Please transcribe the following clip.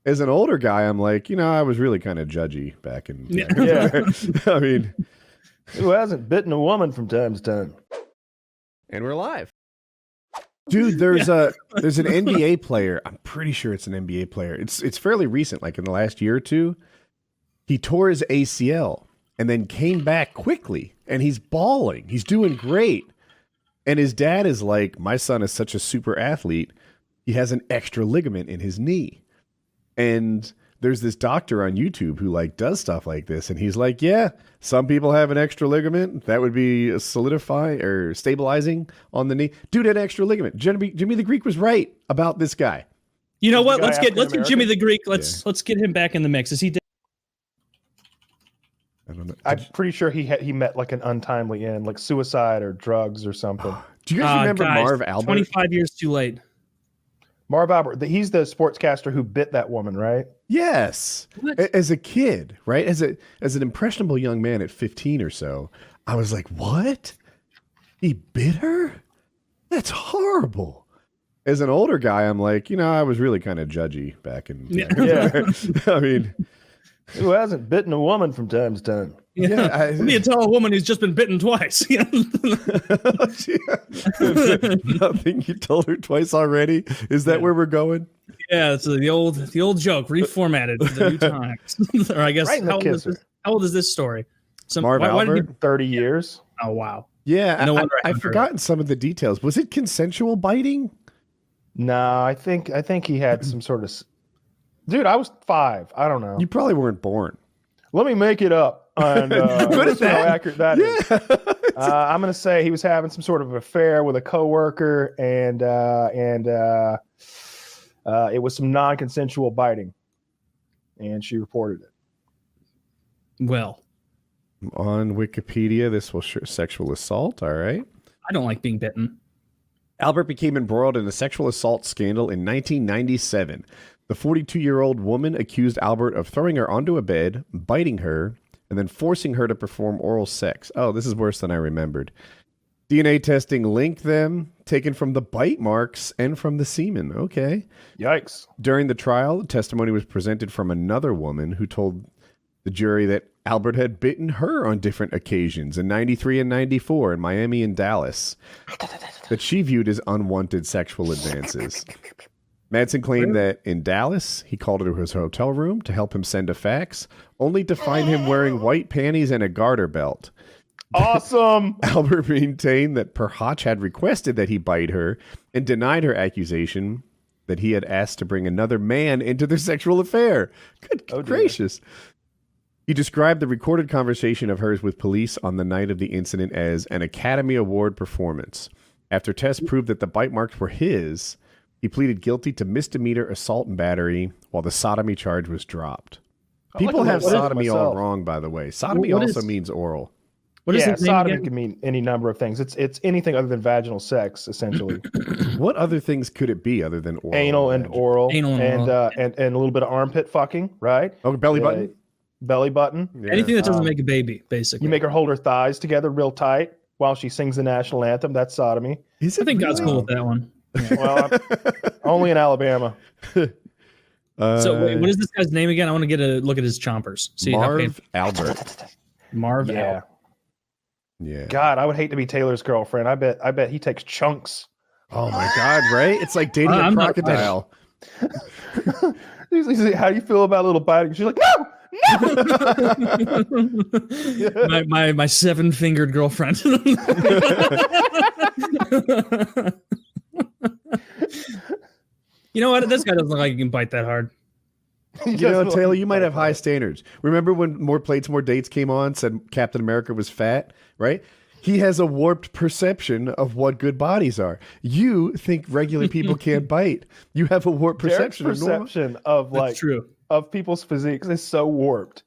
As an older guy, I'm like, I was really kind of judgy back in. Yeah. I mean, who hasn't bitten a woman from time to time? And we're live. Dude, there's an NBA player. I'm pretty sure it's an NBA player. It's fairly recent, like in the last year or two. He tore his ACL and then came back quickly, and he's balling. He's doing great. And his dad is like, my son is such a super athlete. He has an extra ligament in his knee. And there's this doctor on YouTube who like does stuff like this. And he's like, yeah, some people have an extra ligament. That would be solidifying or stabilizing on the knee. Dude had an extra ligament. Jimmy the Greek was right about this guy. You know what? Let's get Jimmy the Greek. Let's get him back in the mix. Is he dead? I don't know. I'm pretty sure he met like an untimely end, like suicide or drugs or something. Do you guys remember Marv Albert? 25 years too late. Marv Albert, he's the sportscaster who bit that woman, right? Yes. What? As a kid, right? As an impressionable young man at 15 or so, I was like, what? He bit her? That's horrible. As an older guy, I'm like, I was really kind of judgy back in. Yeah. I mean, who hasn't bitten a woman from time to time? Yeah, you tell a woman who's just been bitten twice. Nothing. You told her twice already. Is that where we're going? Yeah, it's the old joke reformatted for the new times. Or I guess right how old is this story? Marv Albert, 30 years. Oh wow. Yeah, no I've forgotten some of the details. Was it consensual biting? No, I think he had some sort of. Dude, I was 5. I don't know. You probably weren't born. Let me make it up. And good at that. How accurate that is. I'm going to say he was having some sort of affair with a coworker, and it was some non-consensual biting, and she reported it. Well, on Wikipedia, this will show sexual assault. All right. I don't like being bitten. Albert became embroiled in a sexual assault scandal in 1997. The 42-year-old woman accused Albert of throwing her onto a bed, biting her, and then forcing her to perform oral sex. Oh, this is worse than I remembered. DNA testing linked them, taken from the bite marks and from the semen. Okay. Yikes. During the trial, testimony was presented from another woman who told the jury that Albert had bitten her on different occasions in 93 and 94 in Miami and Dallas that she viewed as unwanted sexual advances. Madsen claimed that in Dallas, he called her to his hotel room to help him send a fax, only to find him wearing white panties and a garter belt. Awesome. Albert maintained that Perhach had requested that he bite her and denied her accusation that he had asked to bring another man into their sexual affair. Good gracious. He described the recorded conversation of hers with police on the night of the incident as an Academy Award performance. After tests proved that the bite marks were his, he pleaded guilty to misdemeanor assault and battery, while the sodomy charge was dropped. People have sodomy all wrong, by the way. Sodomy also means oral. What is sodomy can mean any number of things. It's anything other than vaginal sex, essentially. What other things could it be other than oral? Anal and oral. Anal and oral. And a little bit of armpit fucking, right? Oh, belly button? Belly button. Yeah. Anything that doesn't make a baby, basically. You make her hold her thighs together real tight while she sings the national anthem. That's sodomy. I think God's cool with that one. Well, only in Alabama. So wait, what is this guy's name again? I want to get a look at his chompers. See Marv Albert. Marv. Yeah. Yeah. God, I would hate to be Taylor's girlfriend. I bet he takes chunks. Oh my God, right? It's like dating a crocodile. He's like, how do you feel about a little biting? She's like, no. my 7-fingered girlfriend. You know what? This guy doesn't look like he can bite that hard. Taylor, you might have high standards. Remember when More Plates, More Dates came on, said Captain America was fat, right? He has a warped perception of what good bodies are. You think regular people can't bite. You have a warped perception of like true. Of people's physiques is so warped.